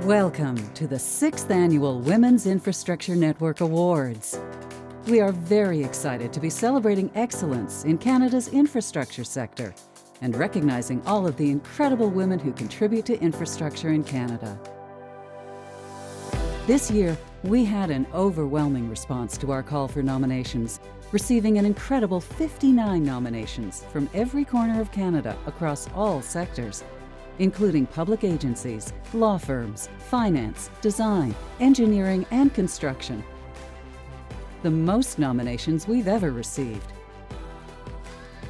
Welcome to the 6th Annual Women's Infrastructure Network Awards. We are very excited to be celebrating excellence in Canada's infrastructure sector and recognizing all of the incredible women who contribute to infrastructure in Canada. This year, we had an overwhelming response to our call for nominations, receiving an incredible 59 nominations from every corner of Canada across all sectors, including public agencies, law firms, finance, design, engineering, and construction. The most nominations we've ever received.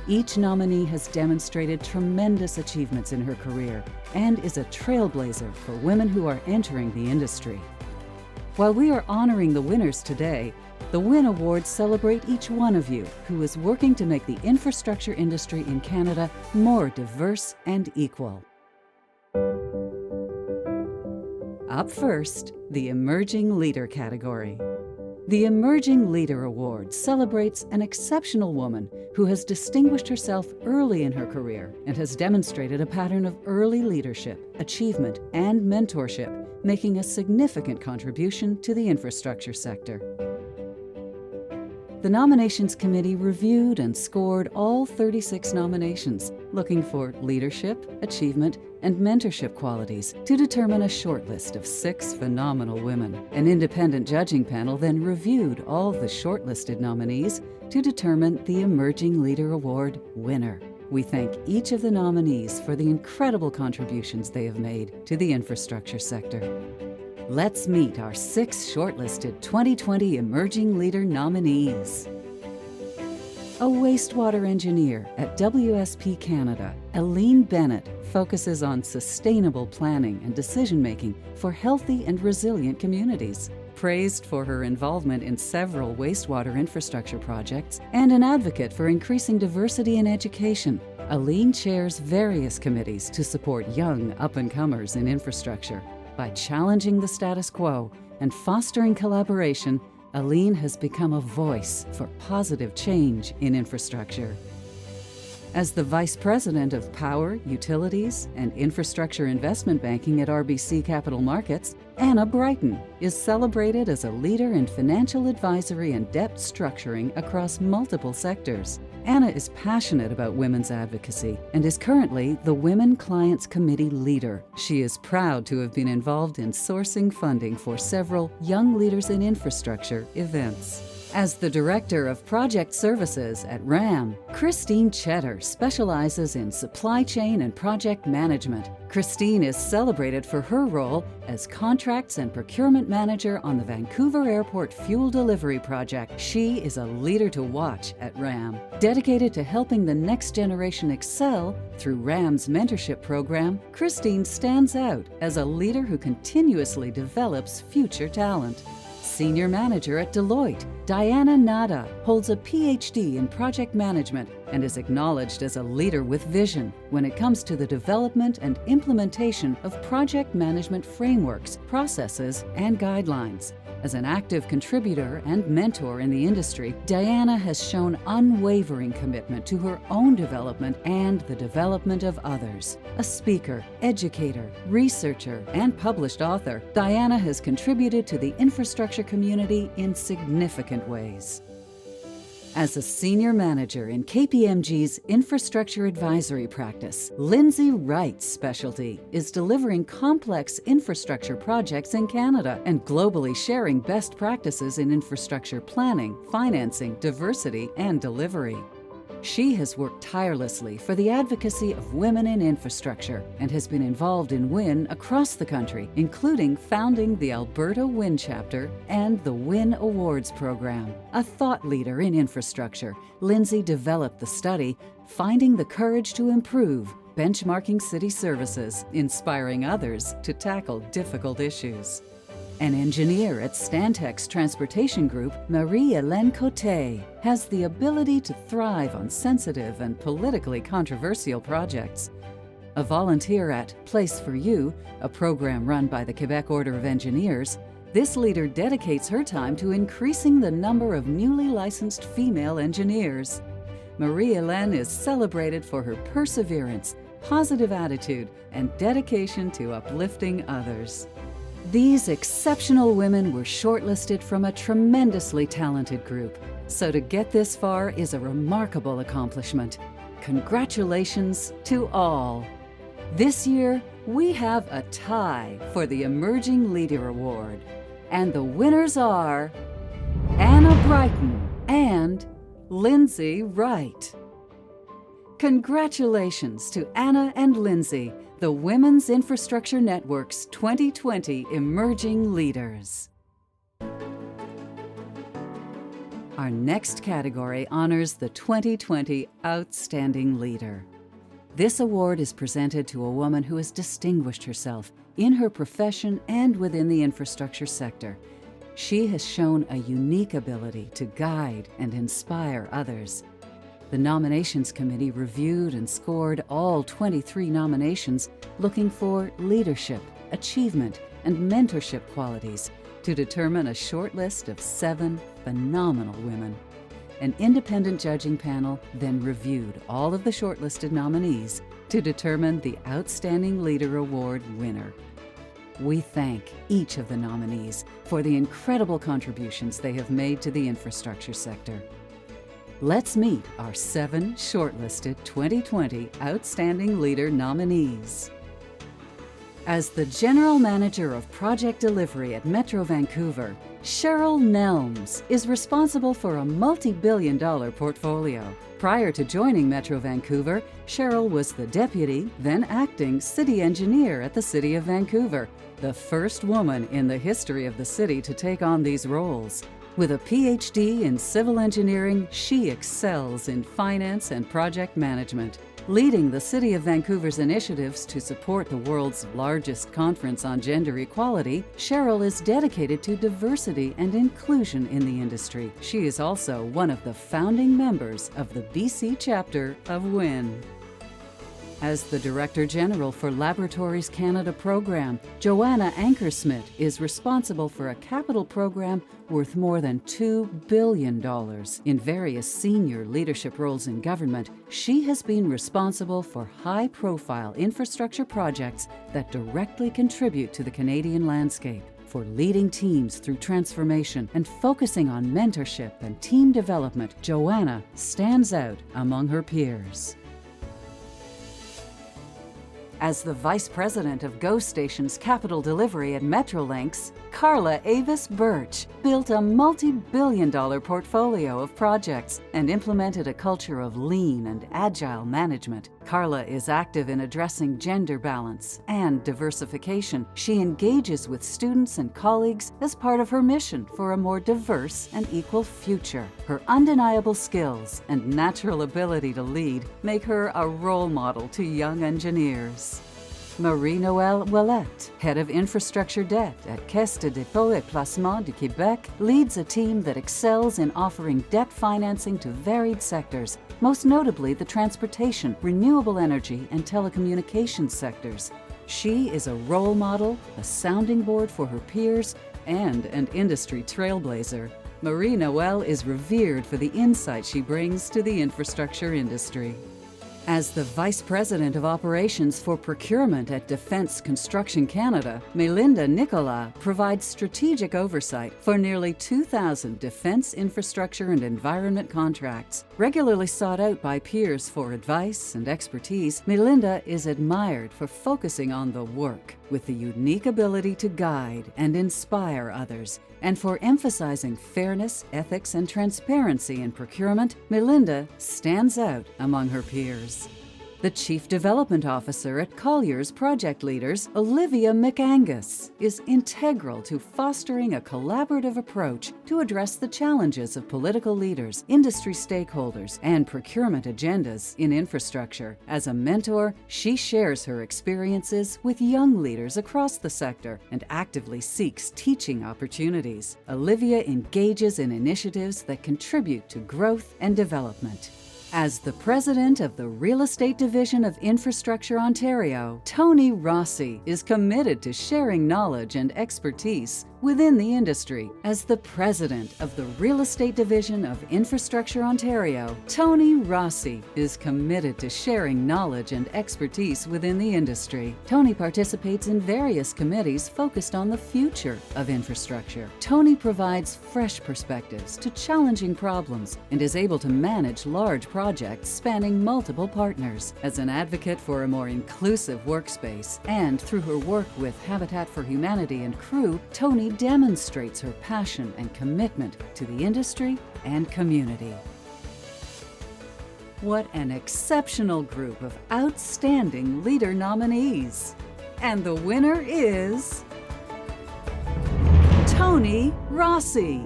Each nominee has demonstrated tremendous achievements in her career and is a trailblazer for women who are entering the industry. While we are honoring the winners today, the WIN Awards celebrate each one of you who is working to make the infrastructure industry in Canada more diverse and equal. Up first, the Emerging Leader category. The Emerging Leader Award celebrates an exceptional woman who has distinguished herself early in her career and has demonstrated a pattern of early leadership, achievement, and mentorship, making a significant contribution to the infrastructure sector. The Nominations Committee reviewed and scored all 36 nominations, looking for leadership, achievement, and mentorship qualities to determine a shortlist of 6 phenomenal women. An independent judging panel then reviewed all the shortlisted nominees to determine the Emerging Leader Award winner. We thank each of the nominees for the incredible contributions they have made to the infrastructure sector. Let's meet our 6 shortlisted 2020 Emerging Leader nominees. A wastewater engineer at WSP Canada, Eileen Bennett focuses on sustainable planning and decision-making for healthy and resilient communities. Praised for her involvement in several wastewater infrastructure projects and an advocate for increasing diversity in education, Eileen chairs various committees to support young up-and-comers in infrastructure. By challenging the status quo and fostering collaboration, Eileen has become a voice for positive change in infrastructure. As the Vice President of Power, Utilities, and Infrastructure Investment Banking at RBC Capital Markets, Anna Brighton is celebrated as a leader in financial advisory and debt structuring across multiple sectors. Anna is passionate about women's advocacy and is currently the Women Clients Committee leader. She is proud to have been involved in sourcing funding for several Young Leaders in Infrastructure events. As the Director of Project Services at RAM, Christine Cheddar specializes in supply chain and project management. Christine is celebrated for her role as Contracts and Procurement Manager on the Vancouver Airport Fuel Delivery Project. She is a leader to watch at RAM. Dedicated to helping the next generation excel through RAM's mentorship program, Christine stands out as a leader who continuously develops future talent. Senior Manager at Deloitte, Diana Nada holds a PhD in project management and is acknowledged as a leader with vision when it comes to the development and implementation of project management frameworks, processes, and guidelines. As an active contributor and mentor in the industry, Diana has shown unwavering commitment to her own development and the development of others. A speaker, educator, researcher, and published author, Diana has contributed to the infrastructure community in significant ways. As a Senior Manager in KPMG's Infrastructure Advisory Practice, Lindsay Wright's specialty is delivering complex infrastructure projects in Canada and globally sharing best practices in infrastructure planning, financing, diversity, and delivery. She has worked tirelessly for the advocacy of women in infrastructure and has been involved in WIN across the country, including founding the Alberta WIN chapter and the WIN Awards program. A thought leader in infrastructure, Lindsay developed the study, Finding the Courage to Improve, Benchmarking City Services, Inspiring Others to Tackle Difficult Issues. An engineer at Stantec's transportation group, Marie-Hélène Côté, has the ability to thrive on sensitive and politically controversial projects. A volunteer at Place for You, a program run by the Quebec Order of Engineers, this leader dedicates her time to increasing the number of newly licensed female engineers. Marie-Hélène is celebrated for her perseverance, positive attitude, and dedication to uplifting others. These exceptional women were shortlisted from a tremendously talented group, so to get this far is a remarkable accomplishment. Congratulations to all. This year, we have a tie for the Emerging Leader Award, and the winners are Anna Brighton and Lindsay Wright. Congratulations to Anna and Lindsay, the Women's Infrastructure Network's 2020 Emerging Leaders. Our next category honors the 2020 Outstanding Leader. This award is presented to a woman who has distinguished herself in her profession and within the infrastructure sector. She has shown a unique ability to guide and inspire others. The Nominations Committee reviewed and scored all 23 nominations, looking for leadership, achievement, and mentorship qualities to determine a short list of 7 phenomenal women. An independent judging panel then reviewed all of the shortlisted nominees to determine the Outstanding Leader Award winner. We thank each of the nominees for the incredible contributions they have made to the infrastructure sector. Let's meet our 7 shortlisted 2020 Outstanding Leader nominees. As the General Manager of Project Delivery at Metro Vancouver, Cheryl Nelms is responsible for a multi-billion-dollar portfolio. Prior to joining Metro Vancouver, Cheryl was the Deputy, then Acting City Engineer at the City of Vancouver, the first woman in the history of the city to take on these roles. With a PhD in civil engineering, she excels in finance and project management. Leading the City of Vancouver's initiatives to support the world's largest conference on gender equality, Cheryl is dedicated to diversity and inclusion in the industry. She is also one of the founding members of the BC chapter of WIN. As the Director General for Laboratories Canada program, Joanna Ankersmit is responsible for a capital program worth more than $2 billion. In various senior leadership roles in government, she has been responsible for high-profile infrastructure projects that directly contribute to the Canadian landscape. For leading teams through transformation and focusing on mentorship and team development, Joanna stands out among her peers. As the Vice President of GoStation's capital delivery at Metrolinx, Carla Avis Birch built a multi-billion-dollar portfolio of projects and implemented a culture of lean and agile management. Carla is active in addressing gender balance and diversification. She engages with students and colleagues as part of her mission for a more diverse and equal future. Her undeniable skills and natural ability to lead make her a role model to young engineers. Marie-Noëlle Ouellette, Head of Infrastructure Debt at Caisse de dépôt et placement du Québec, leads a team that excels in offering debt financing to varied sectors, most notably the transportation, renewable energy, and telecommunications sectors. She is a role model, a sounding board for her peers, and an industry trailblazer. Marie-Noëlle is revered for the insight she brings to the infrastructure industry. As the Vice President of Operations for Procurement at Defence Construction Canada, Melinda Nicolas provides strategic oversight for nearly 2,000 defence infrastructure and environment contracts. Regularly sought out by peers for advice and expertise, Melinda is admired for focusing on the work, with the unique ability to guide and inspire others. And for emphasizing fairness, ethics, and transparency in procurement, Melinda stands out among her peers. The Chief Development Officer at Colliers Project Leaders, Olivia McAngus, is integral to fostering a collaborative approach to address the challenges of political leaders, industry stakeholders, and procurement agendas in infrastructure. As a mentor, she shares her experiences with young leaders across the sector and actively seeks teaching opportunities. Olivia engages in initiatives that contribute to growth and development. As the President of the Real Estate Division of Infrastructure Ontario, Tony Rossi is committed to sharing knowledge and expertise within the industry. As the president of the Real Estate Division of Infrastructure Ontario, Tony Rossi is committed to sharing knowledge and expertise within the industry. Tony participates in various committees focused on the future of infrastructure. Tony provides fresh perspectives to challenging problems and is able to manage large projects spanning multiple partners. As an advocate for a more inclusive workspace and through her work with Habitat for Humanity and Crew, Tony demonstrates her passion and commitment to the industry and community. What an exceptional group of outstanding leader nominees! And the winner is Tony Rossi.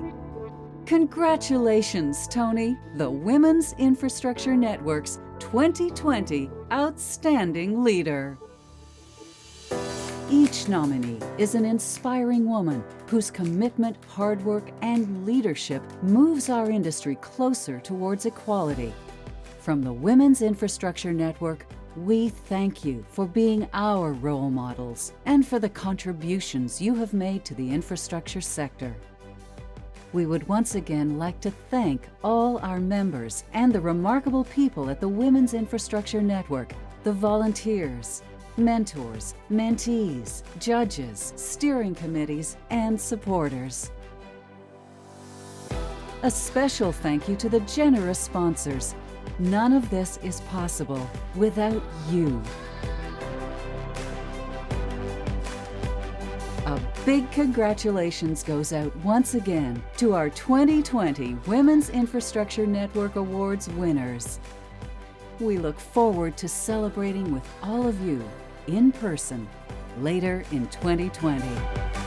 Congratulations, Tony, the Women's Infrastructure Network's 2020 Outstanding Leader. Each nominee is an inspiring woman whose commitment, hard work, and leadership moves our industry closer towards equality. From the Women's Infrastructure Network, we thank you for being our role models and for the contributions you have made to the infrastructure sector. We would once again like to thank all our members and the remarkable people at the Women's Infrastructure Network, the volunteers, mentors, mentees, judges, steering committees, and supporters. A special thank you to the generous sponsors. None of this is possible without you. A big congratulations goes out once again to our 2020 Women's Infrastructure Network Awards winners. We look forward to celebrating with all of you in person later in 2020.